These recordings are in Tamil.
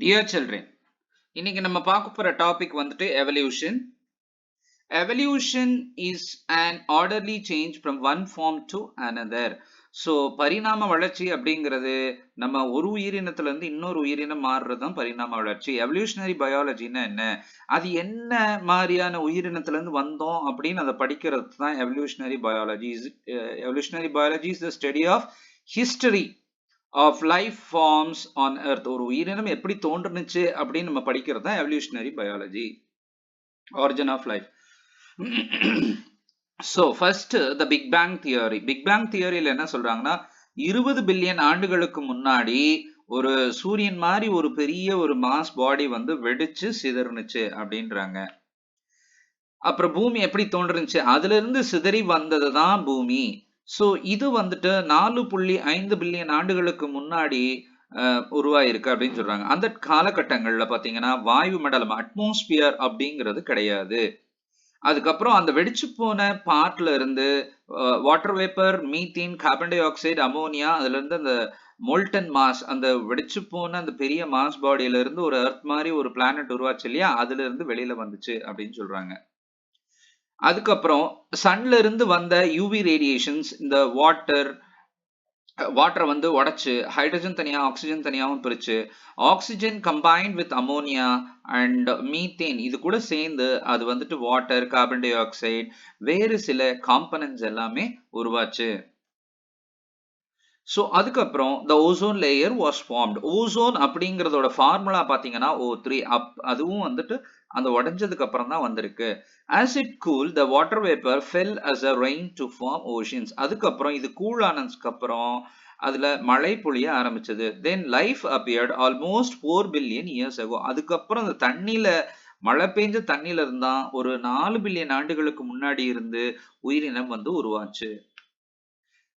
Dear children, இன்னைக்கு நம்ம பார்க்க போற டாபிக் வந்துட்டு evolution. Evolution is an orderly change from one form to another. So பரிணாம வளர்ச்சி அப்படிங்கிறது நம்ம ஒரு உயிரினத்துல இருந்து இன்னொரு உயிரினம் மாறுறது தான் பரிணாம வளர்ச்சி. எவல்யூஷனரி பயாலஜின்னா என்ன, அது என்ன மாதிரியான உயிரினத்துல இருந்து வந்தோம் அப்படின்னு அதை படிக்கிறது தான் evolutionary biology. Evolutionary biology is the study of history of life forms on earth. ஒரு உயிரினம் எப்படி தோன்றுனுச்சு அப்படின்னு நம்ம படிக்கிறது தான் evolutionary biology, origin of life. So first the big bang theory. Big bang தியரியில் என்ன சொல்றாங்கன்னா, 20 பில்லியன் ஆண்டுகளுக்கு முன்னாடி ஒரு சூரியன் மாதிரி ஒரு பெரிய ஒரு மாஸ் பாடி வந்து வெடிச்சு சிதறுனுச்சு அப்படின்றாங்க. அப்புறம் பூமி எப்படி தோன்றுனுச்சு, அதுல இருந்து சிதறி வந்தது தான் பூமி. ஸோ இது வந்துட்டு 4.5 பில்லியன் ஆண்டுகளுக்கு முன்னாடி உருவாயிருக்கு அப்படின்னு சொல்றாங்க. அந்த காலகட்டங்கள்ல பாத்தீங்கன்னா வாயு மண்டலம், அட்மாஸ்பியர் அப்படிங்கிறது கிடையாது. அதுக்கப்புறம் அந்த வெடிச்சு போன பார்ட்ல இருந்து water vapour, methane, carbon di oxide, ammonia, அதுல இருந்து அந்த மோல்டன் மாஸ், அந்த வெடிச்சு போன அந்த பெரிய மாஸ் பாடியில இருந்து ஒரு எர்த் மாதிரி ஒரு பிளானட் உருவாச்சு இல்லையா, அதுல இருந்து வெளியில வந்துச்சு அப்படின்னு சொல்றாங்க. அதுக்கப்புறம் சன்ல இருந்து வந்த யூவி ரேடியேஷன்ஸ் இந்த வாட்டரை வந்து உடைச்சு ஹைட்ரஜன் தனியா ஆக்சிஜன் தனியாகவும் பிரிச்சு, oxygen combined with ammonia and methane இது கூட சேர்ந்து அது வந்துட்டு வாட்டர், கார்பன் டை ஆக்சைடு, வேறு சில காம்பனன்ட்ஸ் எல்லாமே உருவாச்சு. ஸோ அதுக்கப்புறம் the ozone layer was formed. Ozone அப்படிங்கிறதோட ஃபார்முலா பார்த்தீங்கன்னா O3. அதுவும் வந்துட்டு அந்த உடைஞ்சதுக்கு அப்புறம் தான் வந்திருக்கு. As it cooled, the water vapor fell as a rain to form oceans. அதுக்கப்புறம் இது கூல் ஆனதுக்கு அப்புறம் அதுல மழை பொழிய ஆரம்பிச்சது. Then life appeared almost 4 billion years ago. அதுக்கப்புறம் அந்த தண்ணியில மழை பெஞ்ச தண்ணியில இருந்தா ஒரு 4 பில்லியன் ஆண்டுகளுக்கு முன்னாடி இருந்து உயிரினம் வந்து உருவாச்சு.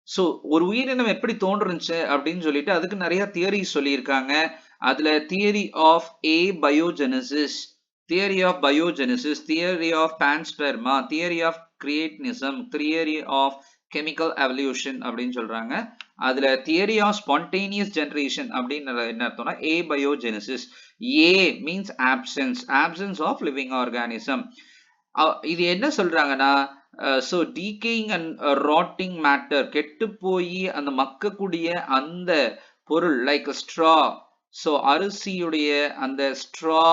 ஸோ ஒரு உயிரினம் எப்படி தோன்றுச்சு அப்படின்னு சொல்லிட்டு அதுக்கு நிறைய தியரி சொல்லியிருக்காங்க. அதுல theory of biogenesis, theory of biogenesis, theory of panspermia, theory of creationism, theory of chemical evolution அப்படின்னு சொல்றாங்க. அதுல தியரி ஆஃப் ஸ்பான்டேனியஸ் ஜெனரேஷன் அப்படின்னு என்ன அர்த்தம்னா biogenesis. A means absence of living organism. இது என்ன சொல்றாங்கன்னா, so decaying and rotting matter, கெட்டு போய் அந்த மக்கக்கூடிய அந்த பொருள் லைக் ஸ்ட்ரா, ஸோ அரிசியுடைய அந்த ஸ்ட்ரா,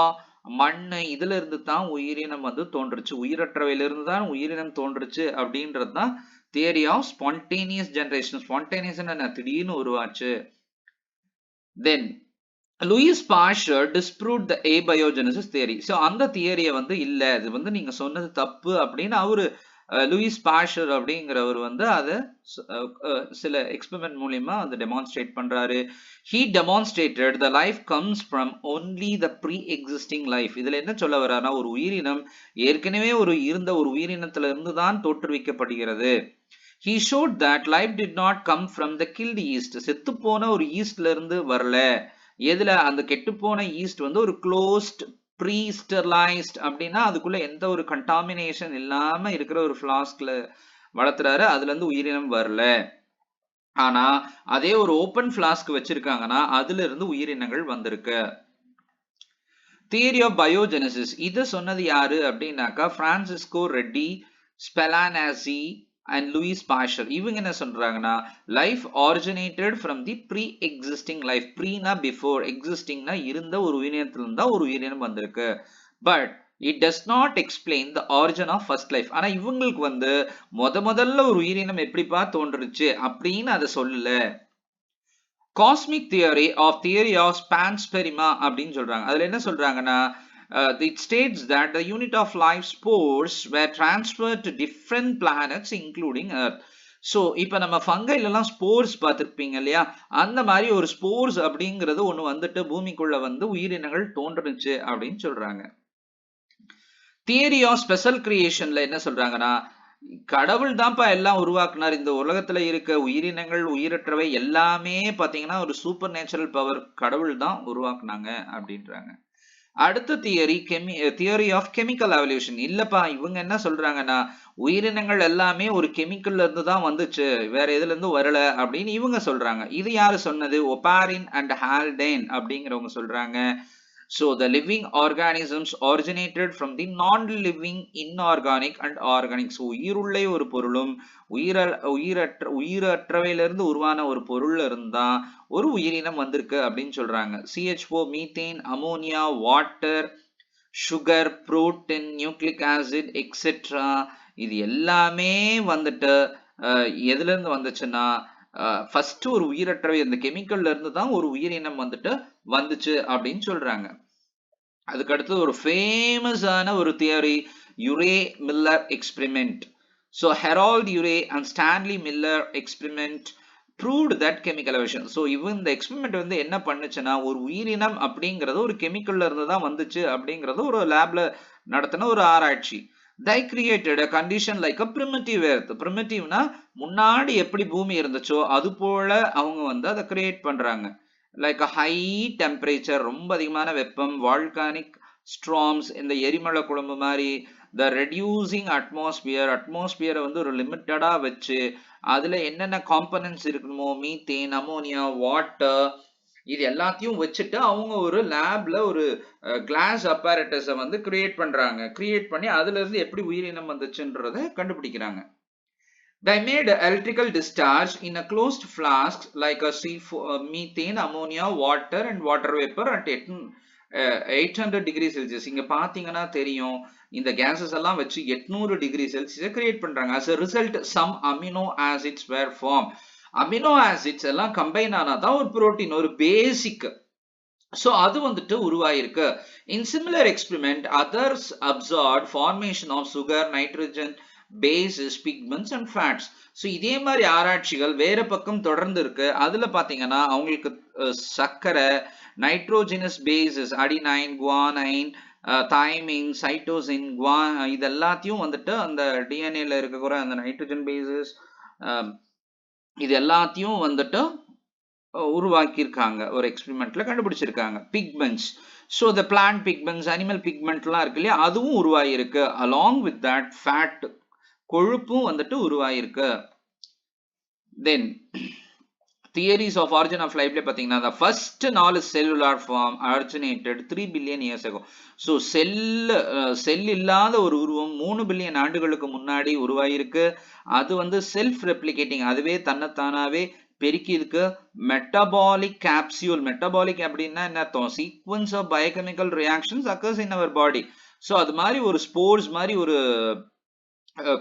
மண்ணு, இதுல இருந்து தான் உயிரினம் வந்து தோன்றுச்சு, உயிரற்றவையிலிருந்து தான் உயிரினம் தோன்றுச்சு அப்படின்றது தான் theory of spontaneous generation. Spontaneous என்ன, திடீர்னு உருவாச்சு. Then Louis Pasteur disproved the abiogenesis theory. ஸோ அந்த தியரியை வந்து இல்ல, இது வந்து நீங்க சொன்னது தப்பு அப்படின்னு அவரு லூயிஸ் பாஸ்டர் அப்படிங்கிறவர் வந்து அதை சில எக்ஸ்பெரிமெண்ட் மூலியமா அதை டெமான்ஸ்ட்ரேட் பண்றாரு. He demonstrated the life comes from only the pre-existing life. இதுல என்ன சொல்ல வர்றாருன்னா, ஒரு உயிரினம் ஏற்கனவே இருந்த ஒரு உயிரினத்துல இருந்து தான் தோற்றுவிக்கப்படுகிறது. He showed that life did not come from the killed yeast. செத்து போன ஒரு ஈஸ்ட்ல இருந்து வரல. எதுல, அந்த கெட்டுப்போன ஈஸ்ட் வந்து ஒரு க்ளோஸ்ட் ப்ரீஸ்டர்லைஸ்ட் அப்படின்னா அதுக்குள்ள எந்த ஒரு கண்டாமினேஷன் இல்லாம இருக்கிற ஒரு ஃபிளாஸ்க்ல வளர்த்துறாரு, அதுல இருந்து உயிரினம் வரல. ஆனா அதே ஒரு ஓப்பன் ஃபிளாஸ்க் வச்சிருக்காங்கன்னா அதுல இருந்து உயிரினங்கள் வந்திருக்கு. தியரி ஆஃப் பயோஜெனசிஸ் இதை சொன்னது யாரு அப்படின்னாக்கா Francesco Redi, Spallanzani and Louis Pasteur. இவங்க என்ன சொல்றாங்கன்னா, life originated from the pre existing life. ப்ரீனா பிஃபோர், எக்ஸிஸ்டிங்னா இருந்த ஒரு உயிரினத்துல இருந்தா ஒரு உயிரினம் வந்திருக்கு. But it does not explain the origin of first life. ஆனா இவங்களுக்கு வந்து முதல்ல ஒரு உயிரினம் எப்படிப்பா தோன்றுச்சு அப்படின்னு அதை சொல்லல. காஸ்மிக் தியரி ஆஃப் பான்ஸ்பெரிமா அப்படின்னு சொல்றாங்க. அதுல என்ன சொல்றாங்கன்னா, it states that the unit of life spores were transferred to different planets including Earth. So இப்போ நம்ம ஃபங்கைலாம் ஸ்போர்ஸ் பார்த்துருப்பீங்க இல்லையா, அந்த மாதிரி ஒரு ஸ்போர்ஸ் அப்படிங்கிறது ஒன்று வந்துட்டு பூமிக்குள்ள வந்து உயிரினங்கள் தோன்றுச்சு அப்படின்னு சொல்றாங்க. தியரி ஆஃப் ஸ்பெஷல் கிரியேஷன்ல என்ன சொல்றாங்கன்னா, கடவுள் தான்ப்பா எல்லாம் உருவாக்குனார். இந்த உலகத்துல இருக்க உயிரினங்கள், உயிரற்றவை எல்லாமே பாத்தீங்கன்னா ஒரு சூப்பர் நேச்சுரல் பவர், கடவுள் தான் உருவாக்குனாங்க அப்படின்றாங்க. அடுத்த தியரி ஆஃப் கெமிக்கல் எவல்யூஷன். இல்லப்பா, இவங்க என்ன சொல்றாங்கன்னா, உயிரினங்கள் எல்லாமே ஒரு கெமிக்கல்ல இருந்து தான் வந்துச்சு, வேற எதுல இருந்து வரல அப்படின்னு இவங்க சொல்றாங்க. இது யாரு சொன்னது? ஒபாரின் அண்ட் ஹால்டேன் அப்படிங்கிறவங்க சொல்றாங்க. So the living organisms originated from the non-living inorganic and organic. So உயிருள்ள ஒரு பொருளும் உயிரற்றவையிலிருந்து உருவான ஒரு பொருள்ல இருந்தா ஒரு உயிரினம் வந்திருக்கு அப்படின்னு சொல்றாங்க. CH4, methane, ammonia, water, sugar, protein, nucleic acid, etc. இது எல்லாமே வந்துட்டு எதுல இருந்து வந்துச்சுன்னா ஃபர்ஸ்ட் ஒரு உயிரற்றவை இந்த கெமிக்கல்ல இருந்து தான் ஒரு உயிரினம் வந்துட்டு வந்துச்சு அப்படின்னு சொல்றாங்க. அதுக்கு அடுத்து ஒரு ஃபேமஸான ஒரு theory, Urey Miller experiment. So Harold Urey and Stanley Miller experiment proved that chemical evolution. So இந்த எக்ஸ்பெரிமெண்ட் வந்து என்ன பண்ணுச்சுன்னா ஒரு உயிரினம் அப்படிங்கிறது ஒரு கெமிக்கல்ல இருந்து தான் வந்துச்சு அப்படிங்கிறது ஒரு லேப்ல நடத்தின ஒரு ஆராய்ச்சி. They created a condition like a primitive earth. Primitiveனா முன்னாடி எப்படி பூமி இருந்துச்சோ அது போல அவங்க வந்து அதை கிரியேட் பண்றாங்க. லைக் ஹை டெம்பரேச்சர், ரொம்ப அதிகமான வெப்பம், வால்கானிக் ஸ்ட்ராம்ஸ், இந்த எரிமலை குழம்பு மாதிரி, த ரெடியூசிங் அட்மாஸ்பியரை வந்து ஒரு லிமிட்டடா வச்சு அதுல என்னென்ன காம்பனன்ட்ஸ் இருக்கணுமோ, மீத்தேன், அமோனியா, வாட்டர், இது எல்லாத்தையும் வச்சுட்டு அவங்க ஒரு லேப்ல ஒரு கிளாஸ் அப்பேரட்டஸை வந்து கிரியேட் பண்றாங்க. கிரியேட் பண்ணி அதுல இருந்து எப்படி உயிரினம் வந்துச்சுன்றதை கண்டுபிடிக்கிறாங்க. They made electrical discharge in a closed flask like a methane, ammonia, water and water vapor at 800 degrees Celsius. இங்க பாத்தீங்கன்னா தெரியும் இந்த gases எல்லாம் வச்சு 800 degree Celsius கிரியேட் பண்றாங்க. As a result, some amino acids were formed. Amino acids எல்லாம் கம்பைன் ஆனாதான் ஒரு புரோட்டீன், ஒரு பேசிக். ஸோ அது வந்துட்டு உருவாயிருக்கு. In similar experiment others absorb formation of sugar, nitrogen, bases, pigments and fats. So இதே மாதிரி ஆராய்ச்சிகள் வேற பக்கம் தொடர்ந்து இருக்கு. அதுல பாத்தீங்கன்னா அவங்களுக்கு சர்க்கரை, nitrogenous bases, adenine, guanine, thymine, cytosine, இது எல்லாத்தையும் வந்துட்டு அந்த டிஎன்ஏல இருக்கக்கூட அந்த நைட்ரோஜன் பேசஸ் இது எல்லாத்தையும் வந்துட்டு உருவாக்கியிருக்காங்க, ஒரு எக்ஸ்பெரிமெண்ட்ல கண்டுபிடிச்சிருக்காங்க. Pigments, so the plant pigments, animal பிக்மெண்ட்லாம் இருக்கு இல்லையா, அதுவும் உருவாயிருக்கு. அலாங் வித் தட் ஃபேட், கொழுப்பும் வந்துட்டு உருவாயிருக்கு. தென் தியரிஸ் ஆஃப் ஆரிஜின் ஆஃப் லைஃப்ல பாத்தீங்கன்னா the first knowledge cellular form originated 3 billion years ago. So செல் இல்லாத ஒரு உருவம் 3 பில்லியன் ஆண்டுகளுக்கு முன்னாடி உருவாயிருக்கு. அது வந்து செல்ஃப் ரெப்ளிகேட்டிங், அதுவே தன்னைத்தானாவே பெருக்கி இருக்கு. மெட்டபாலிக் கேப்சியூல், மெட்டபாலிக் அப்படின்னா என்ன அர்த்தம்? Sequence of biochemical reactions occurs in our body. So அது மாதிரி ஒரு ஸ்போர்ஸ் மாதிரி ஒரு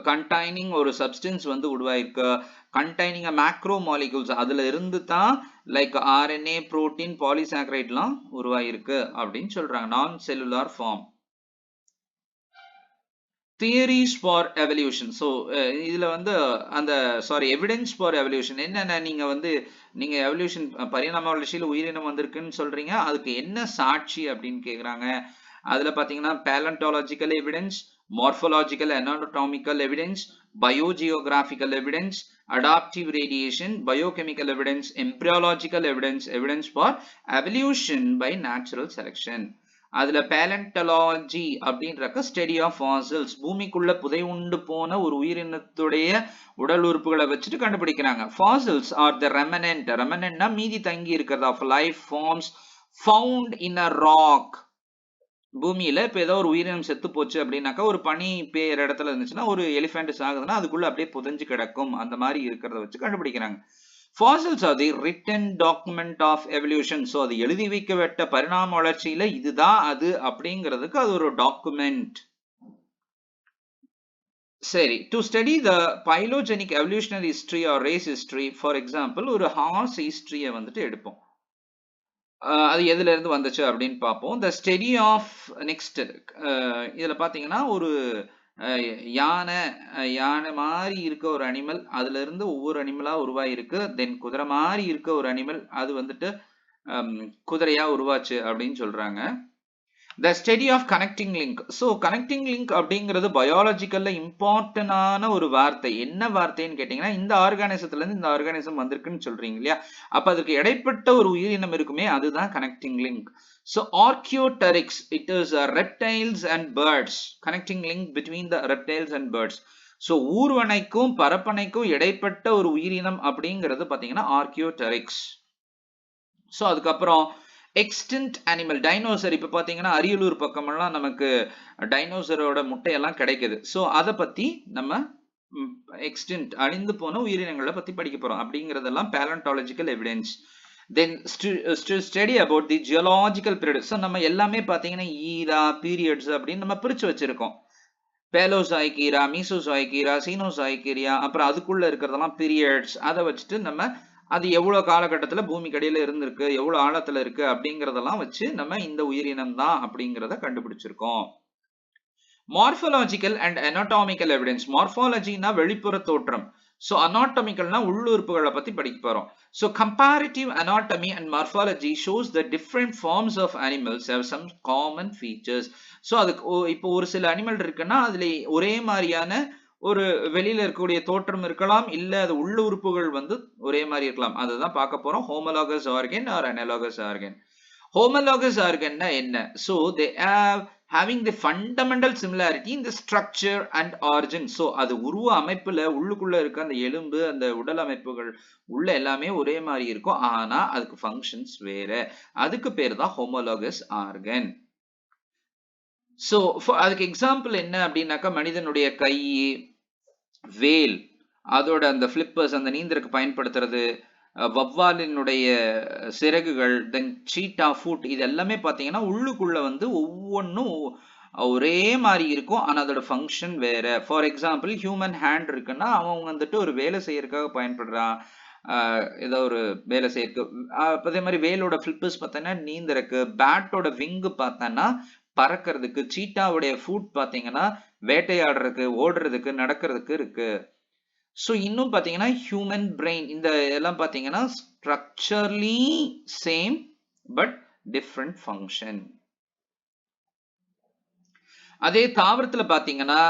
கண்டைனிங் ஒரு சப்ஸ்டன்ஸ் வந்து உருவாயிருக்கு. கண்டைனிங் மேக்ரோ மாலிகூல்ஸ், அதுல இருந்து தான் லைக் ஆர்என்ஏ, புரோட்டீன், பாலிசாக்கரைட்லாம் உருவாயிருக்கு அப்படின்னு சொல்றாங்க. நான் cellular form. Theories for evolution. So இதுல வந்து அந்த எவிடன்ஸ் ஃபார் எவல்யூஷன் என்னென்ன, நீங்க எவல்யூஷன் பரிணாம வளர்ச்சியில் உயிரினம் வந்திருக்குன்னு சொல்றீங்க, அதுக்கு என்ன சாட்சி அப்படின்னு கேக்குறாங்க. அதுல பாத்தீங்கன்னா பேலண்டாலஜிக்கல் evidence, morphological and anatomical evidence, biogeographical evidence, adaptive radiation, biochemical evidence, embryological evidence, evidence for evolution by natural selection. அதுல பேலண்டாலஜி அப்படின்றக்க ஸ்டடி ஆஃப் ஃபாசில்ஸ், பூமிக்குள்ள புதை உண்டு போன ஒரு உயிரினத்துடைய உடல் உறுப்புகளை வச்சுட்டு கண்டுபிடிக்கிறாங்க. ஃபாசில்ஸ் ஆர் த ரெமனன்ட், ரெமனன்ட்னா மீதி தங்கி இருக்கிறது of life forms found in a rock. பூமியில இப்ப ஏதோ ஒரு உயிரினம் செத்து போச்சு அப்படின்னாக்கா, ஒரு பனி பேர் இடத்துல இருந்துச்சுன்னா, ஒரு எலிஃபென்ட் சாகுதுன்னா அதுக்குள்ள அப்படியே புதைஞ்சு கிடக்கும், அந்த மாதிரி இருக்கிறத வச்சு கண்டுபிடிக்கிறாங்க. Fossils are the written document of evolution. So அது எழுதி வைக்கப்பட்ட பரிணாம வளர்ச்சியில இதுதான் அது அப்படிங்கிறதுக்கு அது ஒரு டாக்குமெண்ட். சரி, to study the phylogenic evolutionary history or race history, for example ஒரு ஹார்ஸ் ஹிஸ்டரியை வந்துட்டு எடுப்போம். அது எதுல இருந்து வந்துச்சு அப்படின்னு பார்ப்போம். த ஸ்டடி ஆஃப் நெக்ஸ்ட் இதுல பாத்தீங்கன்னா ஒரு யானை மாதிரி இருக்க ஒரு அனிமல், அதுல இருந்து ஒவ்வொரு அனிமலா உருவாயிருக்கு. தென் குதிரை மாதிரி இருக்க ஒரு அனிமல், அது வந்துட்டு குதிரையா உருவாச்சு அப்படின்னு சொல்றாங்க. The study of connecting link. So connecting link அப்படிங்கிறது பயாலஜிக்கல்ல இம்பார்ட்டன்டான ஒரு வார்த்தை. என்ன வார்த்தைன்னு கேட்டீங்கன்னா, இந்த ஆர்கானிசத்துல இருந்து இந்த ஆர்கானிசம் வந்திருக்குன்னு சொல்றீங்க இல்லையா, அப்ப அதுக்கு இடைப்பட்ட ஒரு உயிரினம் இருக்குமே, அதுதான் connecting link. So Archaeopteryx, it is reptiles and birds. Connecting link between the reptiles and birds. So ஊர்வனைக்கும் பரப்பனைக்கும் இடைப்பட்ட ஒரு உயிரினம் அப்படிங்கிறது பாத்தீங்கன்னா Archaeopteryx. So அதுக்கப்புறம் எக்ஸ்டின்ட் அனிமல் டைனோசர் இப்ப பாத்தீங்கன்னா அரியலூர் பக்கமெல்லாம் நமக்கு டைனோசரோட முட்டையெல்லாம் கிடைக்குது. ஸோ அதை பத்தி நம்ம எக்ஸ்டின்ட் அழிந்து போன உயிரினங்களை பத்தி படிக்க போறோம். அப்படிங்கறதெல்லாம் paleontological evidence. Then study about the geological period. So நம்ம எல்லாமே பாத்தீங்கன்னா ஈரா பீரியட்ஸ் அப்படின்னு நம்ம பிரிச்சு வச்சிருக்கோம். பேலோசாயிக் ஈரா, மீசோசாயிக் ஈரா, சீனோசாயிக் ஈரா, அப்புறம் அதுக்குள்ள இருக்கிறதெல்லாம் பீரியட்ஸ். அதை வச்சுட்டு நம்ம அது எவ்வளவு காலகட்டத்துல பூமி கடியில இருந்திருக்கு, எவ்வளவு ஆழத்துல இருக்கு அப்படிங்கறதெல்லாம் வச்சு நம்ம இந்த உயிரினம் தான் அப்படிங்கறத கண்டுபிடிச்சிருக்கோம். Morphological and anatomical evidence. மார்பாலஜினா வெளிப்புற தோற்றம். ஸோ அனாட்டமிக்கல்னா உள்ளுறுப்புகளை பத்தி படிக்க போறோம். So comparative anatomy and morphology shows the different forms of animals have some common features. So அதுக்கு இப்போ ஒரு சில அனிமல் இருக்குன்னா அதுல ஒரே மாதிரியான ஒரு வெளியில இருக்கக்கூடிய தோற்றம் இருக்கலாம், இல்ல அது உள்ள உறுப்புகள் வந்து ஒரே மாதிரி இருக்கலாம். அதுதான் பார்க்க போறோம். Homologous organ or analogous organ. Homologous ஆர்கன்னா என்ன? So they have having the fundamental similarity in the structure and origin. So அது உருவ அமைப்புல உள்ளுக்குள்ள இருக்க அந்த எலும்பு, அந்த உடல் அமைப்புகள் உள்ள எல்லாமே ஒரே மாதிரி இருக்கும். ஆனா அதுக்கு ஃபங்க்ஷன்ஸ் வேற. அதுக்கு பேர் தான் ஹோமோலாகஸ் ஆர்கன். ஸோ அதுக்கு எக்ஸாம்பிள் என்ன அப்படின்னாக்கா மனிதனுடைய கை, வேல், அதோட அந்த பிளிப்பர்ஸ் அந்த நீந்தருக்கு பயன்படுத்துறது, வவ்வாலினுடைய சிறகுகள், தென் சீட்டா ஃபுட், இது எல்லாமே பார்த்தீங்கன்னா உள்ளுக்குள்ள வந்து ஒவ்வொன்றும் ஒரே மாதிரி இருக்கும். ஆனால் அதோட ஃபங்க்ஷன் வேற. ஃபார் எக்ஸாம்பிள் ஹியூமன் ஹேண்ட் இருக்குன்னா அவன் வந்துட்டு ஒரு வேலை செய்யறதுக்காக பயன்படுறான், ஏதோ ஒரு வேலை செய்யறதுக்கு. அதே மாதிரி வேலோட ஃபிளிப்பர்ஸ் பார்த்தோன்னா நீந்தருக்கு, பேட்டோட விங்கு பார்த்தோன்னா பறக்கிறதுக்கு, சீட்டாவுடைய ஃபுட் பார்த்தீங்கன்னா வேட்டையாடுறதுக்கு, ஓடுறதுக்கு, நடக்கிறதுக்கு இருக்கு. ஸோ இன்னும் பார்த்தீங்கன்னா ஹியூமன் பிரெயின் இந்த எல்லாம் பார்த்தீங்கன்னா ஸ்ட்ரக்சர்லி சேம் பட் டிஃப்ரெண்ட் ஃபங்க்ஷன். அதே தாவரத்துல பாத்தீங்கன்னா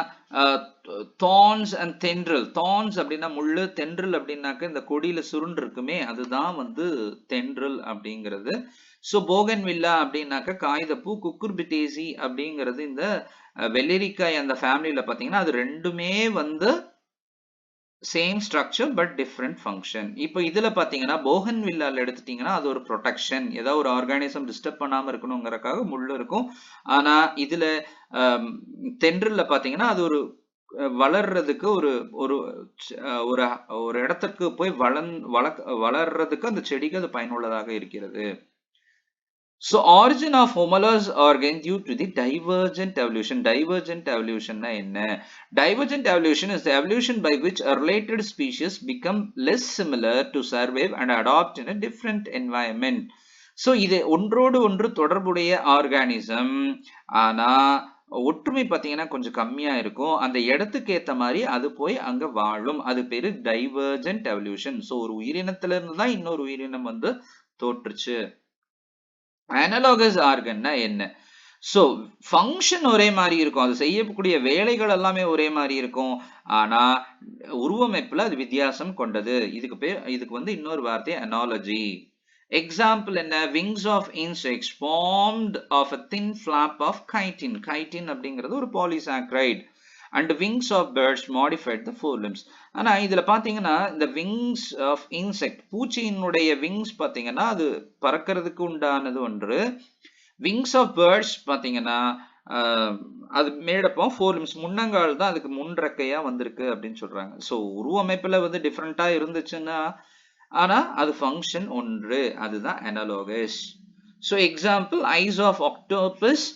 தார்ன்ஸ் அண்ட் தென்ட்ரல். தார்ன்ஸ் அப்படின்னா முள்ளு, தென்ட்ரல் அப்படின்னாக்க இந்த கொடியில சுருண்டு இருக்குமே அதுதான் வந்து தென்ட்ரல் அப்படிங்கிறது. ஸோ போகன்வில்லா அப்படின்னாக்க காகிதப்பூ, குக்குர்பிட்டேசி அப்படிங்கிறது இந்த வெள்ளரிக்காய் அந்த ஃபேமிலியில பாத்தீங்கன்னா அது ரெண்டுமே வந்து same structure but different function. இப்போ இதுல பாத்தீங்கன்னா போகன்வில்லால எடுத்துட்டீங்கன்னா அது ஒரு ப்ரொடெக்ஷன், ஏதாவது ஒரு ஆர்கானிசம் டிஸ்டர்ப் பண்ணாம இருக்கணுங்கிறதுக்காக முள்ளு இருக்கும். ஆனா இதுல தென்றல்ல பாத்தீங்கன்னா அது ஒரு வளர்றதுக்கு ஒரு ஒரு ஒரு ஒரு இடத்துக்கு போய் வளர்றதுக்கு அந்த செடிக்கு அது பயனுள்ளதாக இருக்கிறது. So origin of homologous organ due to the divergent evolution. Divergent evolution na enna? Divergent evolution is the evolution by which a related species become less similar to survive and adapt in a different environment. So இது ஒன்றோடு ஒன்று தொடர்புடைய ஆர்கானிசம், ஆனா ஒற்றுமை பார்த்தீங்கன்னா கொஞ்சம் கம்மியா இருக்கும். அந்த இடத்துக்கு ஏத்த மாதிரி அது போய் அங்க வாழும். அது பேரு டைவர்ஜென்ட் எவல்யூஷன். ஸோ ஒரு உயிரினத்துல இருந்து தான் இன்னொரு உயிரினம் வந்து தோற்றுச்சு. அனலாகஸ் ஆர்கன்னா என்ன? ஸோ ஃபங்க்ஷன் ஒரே மாதிரி இருக்கும், அது செய்யக்கூடிய வேலைகள் எல்லாமே ஒரே மாதிரி இருக்கும், ஆனா உருவமைப்புல அது வித்தியாசம் கொண்டது. இதுக்கு வந்து இன்னொரு வார்த்தை அனாலஜி. எக்ஸாம்பிள் என்ன? Wings of insects formed of a thin flap of chitin. chitin அப்படிங்கிறது ஒரு polysaccharide. and wings of birds modified the forelimbs. ஆனா இதுல பாத்தீங்கன்னா இந்த wings of insect, பூச்சியினுடைய wings பாத்தீங்கன்னா அது பறக்கிறதுக்கு உண்டானது ஒன்று. wings of birds பாத்தீங்கன்னா அது மேடப்போ forelimbs, முன்னங்கால் தான் அதுக்கு முன்றக்கையா வந்திருக்கு அப்படின்னு சொல்றாங்க. ஸோ உருவமைப்புல வந்து டிஃப்ரெண்டா இருந்துச்சுன்னா ஆனா அது ஃபங்க்ஷன் ஒன்று, அதுதான் analogous. So example eyes of octopus,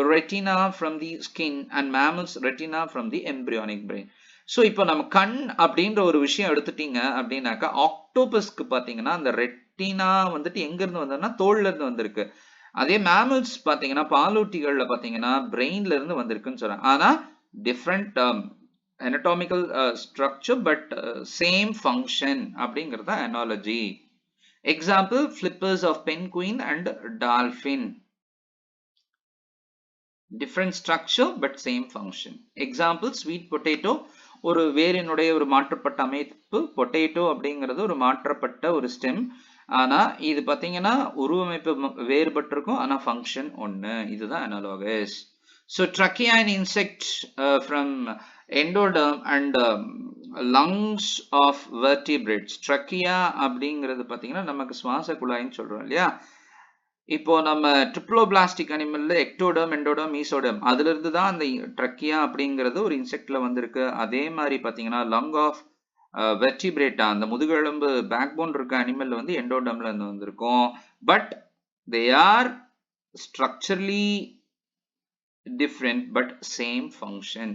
retina from the skin, and mammals retina from the embryonic brain. So இப்போ நம்ம கண் அப்படின்ற ஒரு விஷயம் எடுத்துட்டீங்க அப்படின்னாக்கா ஆக்டோபஸ்க்கு பார்த்தீங்கன்னா அந்த ரெட்டினா வந்துட்டு எங்க இருந்து வந்ததுன்னா தோல்ல இருந்து வந்திருக்கு. அதே மேமல்ஸ் பார்த்தீங்கன்னா பாலூட்டிகள்ல பார்த்தீங்கன்னா பிரெயின்ல இருந்து வந்திருக்குன்னு சொல்றாங்க. ஆனா different anatomical structure but same function அப்படிங்கிறத analogy. Example flippers of penguin and dolphin. Different structure but same function. Example sweet potato, ஒரு வேரினுடைய ஒரு மாற்றப்பட்ட அமைப்பு. பொட்டேட்டோ அப்படிங்கிறது ஒரு மாற்றப்பட்ட ஒரு ஸ்டெம். ஆனா இது பாத்தீங்கன்னா உருவமைப்பு வேறுபட்டிருக்கும், ஆனா ஃபங்க்ஷன் ஒன்னு. இதுதான் analogous. So trachea in insect from endoderm and lungs of vertebrates. trachea அப்படிங்கிறது பாத்தீங்கன்னா நமக்கு சுவாச குழாய்ன்னு சொல்றோம் இல்லையா. இப்போ நம்ம ட்ரிப்ளோபிளாஸ்டிக் அனிமல்ல எக்டோடர்ம், எண்டோடர்ம், மீசோடர்ம் அதுல இருந்து தான் அந்த ட்ரக்கியா அப்படிங்கிறது ஒரு இன்செக்ட்ல வந்திருக்கு. அதே மாதிரி பாத்தீங்கன்னா லங் ஆஃப் வெர்டிபிரேட்டா அந்த முதுகெலும்பு பேக் போன் இருக்க அனிமல் வந்து எண்டோடர்ம்ல இருந்து வந்திருக்கும். But they are structurally different but same function.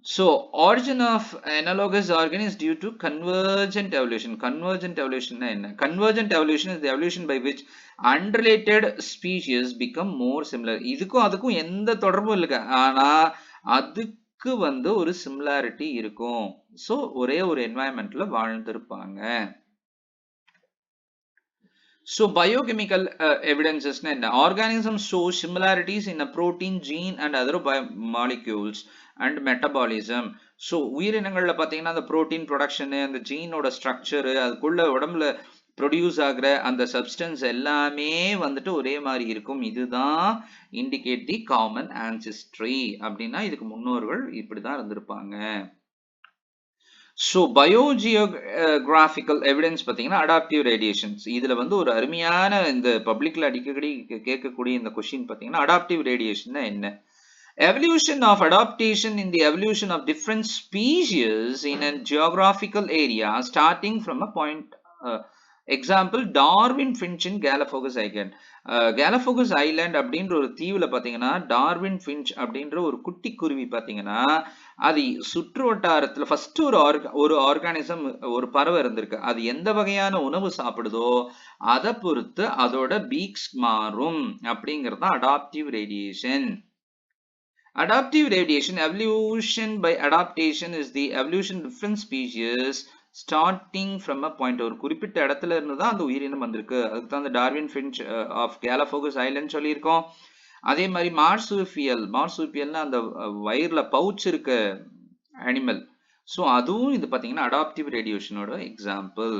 So origin of analogous organ is due to convergent evolution. Convergent evolution na enna? Convergent evolution is the evolution by which unrelated species become more similar. இதுக்கும் அதுக்கும் எந்த தொடர்பும் இல்ல, ஆனா அதுக்கு வந்து ஒரு similarity இருக்கும். So ஒரே ஒரு environmentல வாழ்ந்திருப்பாங்க. So biochemical evidences na enna? Organisms show similarities in a protein, gene and other molecules and metabolism. So உயிரினங்கள்ல பாத்தீங்கன்னா அந்த புரோட்டீன் ப்ரொடக்ஷன், அந்த ஜீனோட ஸ்ட்ரக்சர், அதுக்குள்ள உடம்புல ப்ரொடியூஸ் ஆகிற அந்த சப்ஸ்டன்ஸ் எல்லாமே வந்துட்டு ஒரே மாதிரி இருக்கும். இதுதான் இண்டிகேட் தி காமன் ஆன்சிஸ்ட்ரி. அப்படின்னா இதுக்கு முன்னோர்கள் இப்படிதான் இருந்திருப்பாங்க. ஸோ பயோஜியோகிராபிக்கல் எவிடன்ஸ் பார்த்தீங்கன்னா அடாப்டிவ் ரேடியேஷன்ஸ். இதில் வந்து ஒரு அருமையான இந்த பப்ளிக்ல அடிக்கடி கேட்கக்கூடிய இந்த கொஸ்டின் பார்த்தீங்கன்னா அடாப்டிவ் ரேடியேஷன் என்ன? Evolution of adaptation in the evolution of different species in a geographical area starting from a point. Example, Darwin Finch in Galapagos Island. Galapagos Island அப்படின்ற ஒரு தீவுல பாத்தீங்கன்னா டார்வின் ஃபின்ச் அப்படின்ற ஒரு குட்டி குருவி பாத்தீங்கன்னா அது சுற்று வட்டாரத்துல ஃபர்ஸ்ட் ஒரு ஆர்கானிசம் ஒரு பறவை இருந்திருக்கு. அது எந்த வகையான உணவு சாப்பிடுதோ அதை பொறுத்து அதோட பீக்ஸ் மாறும். அப்படிங்கிறது தான் adaptive radiation. Adaptive radiation, evolution by adaptation is the evolution of different species starting from a point. ஒரு குறிப்பிட்ட இடத்துல இருந்து தான் அந்த உயிரினம் வந்திருக்கு. அதுக்கு தான் அந்த டார்வின் ஃபின்ச் ஆஃப் கேலபகோஸ் ஐலண்ட் சொல்லியிருக்கோம். அதே மாதிரி மார்சூபியல்னா அந்த வயிறுல பவுச் இருக்க அனிமல். ஸோ அதுவும் இது பார்த்தீங்கன்னா அடாப்டிவ் ரேடியேஷனோட எக்ஸாம்பிள்.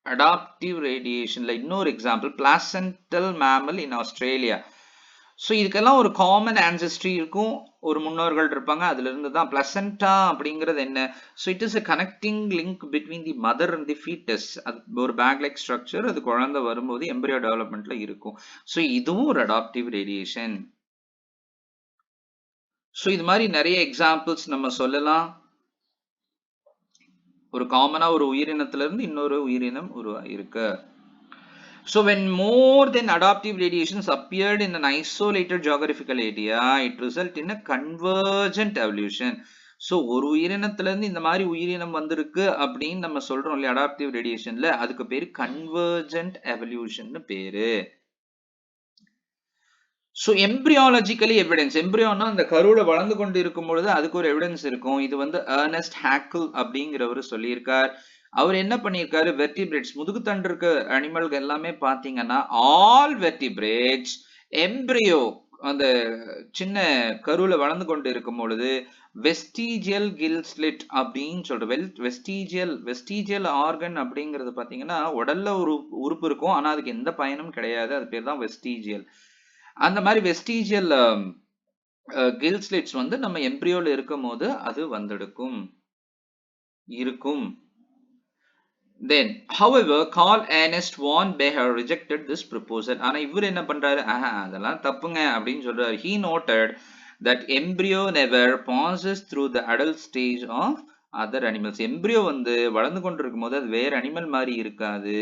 அடாப்டிவ் ரேடியேஷன்ல இன்னொரு example placental mammal in Australia. So இதுக்கெல்லாம் ஒரு காமன் ஆன்செஸ்ட்ரி இருக்கும், ஒரு முன்னோர்கள் இருப்பாங்க. அதுல இருந்து தான் பிளசண்டா அப்படிங்கிறது என்ன? So it is a connecting link between the mother and the foetus. அது ஒரு பேக் லைக் ஸ்ட்ரக்சர், அது குழந்தை வரும்போது எம்பரியோ டெவலப்மெண்ட்ல இருக்கும். ஸோ இதுவும் ஒரு அடாப்டிவ் ரேடியேஷன். ஸோ இது மாதிரி நிறைய எக்ஸாம்பிள்ஸ் நம்ம சொல்லலாம். ஒரு காமனா ஒரு உயிரினத்துல இருந்து இன்னொரு உயிரினம் உருவாயிருக்கு. So when more than adaptive radiations appeared in an isolated geographical area, it resulted in a convergent evolution. So ஒரு உயிரினத்துல இருந்து இந்த மாதிரி உயிரினம் வந்திருக்கு அப்படின்னு நம்ம சொல்றோம் இல்லையா அடாப்டிவ் ரேடியேஷன்ல, அதுக்கு பேரு கன்வர்ஜென்ட் எவல்யூஷன் பேரு. ஸோ எம்பிரியாலஜிக்கலி எவிடன்ஸ், எம்பிரியோன்னா அந்த கருவுல வளர்ந்து கொண்டு இருக்கும் பொழுது அதுக்கு ஒரு எவிடன்ஸ் இருக்கும். இது வந்து ஏர்னஸ்ட் ஹேக்கிள் அப்படிங்கிறவர் சொல்லியிருக்கார். அவர் என்ன பண்ணியிருக்காரு, வெர்டிபிரேட்ஸ் முதுகுத்தண்டு இருக்க அனிமல்கள் எல்லாமே பார்த்தீங்கன்னா ஆல் வெர்டிபிரேட்ஸ் எம்பிரியோ அந்த சின்ன கருவுல வளர்ந்து கொண்டு இருக்கும் பொழுது வெஸ்டீஜியல் கில் ஸ்லிட் அப்படின்னு சொல்ற வெஸ்டீஜியல் ஆர்கன் அப்படிங்கிறது பார்த்தீங்கன்னா உடல்ல ஒரு உறுப்பு இருக்கும், ஆனா அதுக்கு எந்த பயனும் கிடையாது. அது பேர் தான் வெஸ்டீஜியல். அந்த மாதிரி வெஸ்டீஜியல் கில் ஸ்லிட்ஸ் வந்து நம்ம எம்பிரியோல இருக்கும் போது அது வந்தெடுக்கும் இருக்கும். Then, however, Carl Ernst von Beher rejected this proposal. ஆனா இவர் என்ன பண்றாரு, அதெல்லாம் தப்புங்க அப்படின்னு சொல்றாரு. He noted that embryo never passes through the adult stage of other animals. Embryo வந்து வளர்ந்து கொண்டிருக்கும் போது அது வேற அனிமல் மாதிரி இருக்காது,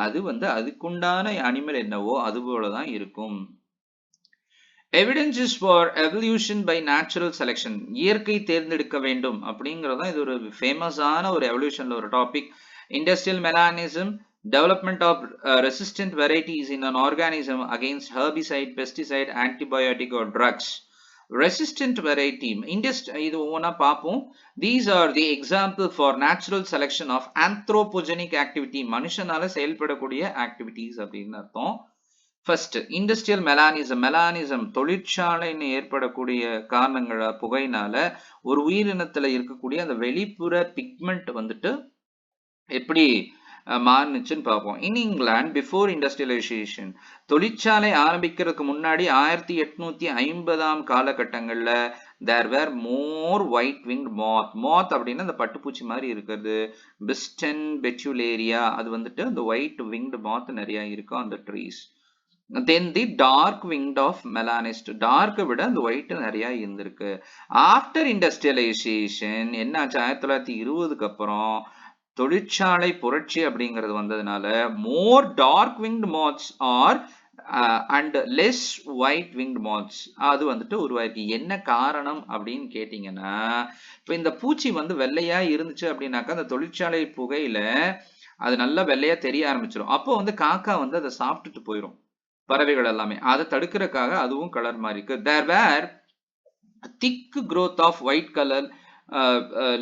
அது வந்து அதுக்குண்டான அனிமல் என்னவோ அது போலதான் இருக்கும். Evidences for evolution by natural selection, இயற்கை தேர்ந்தெடுக்க வேண்டும் அப்படிங்கிறது தான் இது ஒரு ஃபேமஸான ஒரு எவல்யூஷன்ல ஒரு topic. Industrial mechanism, development of resistant varieties in an organism against herbicide, pesticide, antibiotic or drugs. Resistant variety இது ஒவ்வொன்றா பார்ப்போம். These are the example for natural selection of anthropogenic activity, மனுஷனால செயல்படக்கூடிய ஆக்டிவிட்டிஸ் அப்படின்னு அர்த்தம். ஃபர்ஸ்ட் இண்டஸ்ட்ரியல் மெலானிசம் தொழிற்சாலைன்னு ஏற்படக்கூடிய காரணங்கள புகையினால ஒரு உயிரினத்துல இருக்கக்கூடிய அந்த வெளிப்புற பிக்மெண்ட் வந்துட்டு எப்படி மாறுனுச்சுன்னு பார்ப்போம். இன் இங்கிலாந்து பிஃபோர் இண்டஸ்ட்ரியலைசேஷன், தொழிற்சாலை ஆரம்பிக்கிறதுக்கு முன்னாடி 1850 காலகட்டங்கள்ல there were more white winged moth அப்படின்னா அந்த பட்டுப்பூச்சி மாதிரி இருக்கிறது. Biston betularia அது வந்துட்டு அந்த white winged moth நிறைய இருக்கும் அந்த trees. Then the dark winged of melanist, dark விட அந்த white நிறைய இருந்திருக்கு. After industrialization என்னாச்சு 1920க்கு அப்புறம் தொழிற்சாலை புரட்சி அப்படிங்கிறது வந்ததுனால more dark winged moths are and less white winged moths அது வந்துட்டு உருவாயிருக்கு. என்ன காரணம் அப்படின்னு கேட்டீங்கன்னா, இப்ப இந்த பூச்சி வந்து வெள்ளையா இருந்துச்சு அப்படின்னாக்கா அந்த தொழிற்சாலை புகையில அது நல்லா வெள்ளையா தெரிய ஆரம்பிச்சிடும். அப்போ வந்து காக்கா வந்து அதை சாப்பிட்டுட்டு போயிடும், பறவைகள் எல்லாமே. அதை தடுக்கிறதுக்காக அதுவும் கலர் மாறி இருக்கு. There were thick growth of white color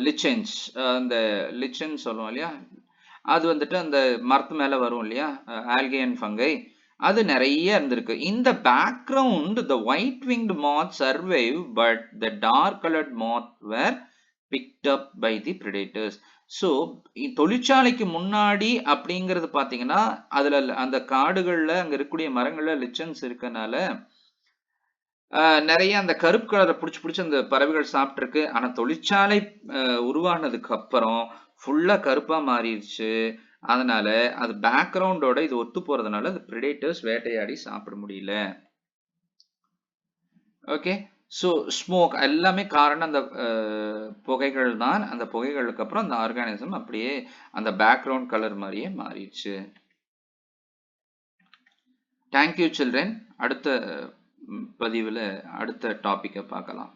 lichens, அந்த lichens சொல்லுவோம் இல்லையா, அது வந்துட்டு அந்த மரத்து மேல வரும் இல்லையா, algae fungi, அது நிறைய இருந்திருக்கு. In the background the white winged moth survived but the dark colored moth were picked up by the predators. So தொழிற்சாலைக்கு முன்னாடி அப்படிங்கிறது பார்த்தீங்கன்னா அதுல அந்த காடுகள்ல அங்க இருக்கக்கூடிய மரங்கள்ல லிச்சன்ஸ் இருக்கனால நிறைய அந்த கருப்பு கலரை பிடிச்சி அந்த பறவைகள் சாப்பிட்டுருக்கு. ஆனா தொழிற்சாலை உருவானதுக்கு அப்புறம் ஃபுல்லா கருப்பா மாறிடுச்சு. அதனால அது பேக்ரவுண்டோட இது ஒத்து போறதுனால அது பிரெடேட்டர்ஸ் வேட்டையாடி சாப்பிட முடியல. ஓகே, ஸோ ஸ்மோக் எல்லாமே காரணம் அந்த புகைகள் தான். அந்த புகைகளுக்கு அப்புறம் அந்த ஆர்கானிசம் அப்படியே அந்த பேக்ரவுண்ட் கலர் மாதிரியே மாறிடுச்சு. Thank you children. அடுத்த பதிவில் அடுத்த டாபிக்கை பார்க்கலாம்.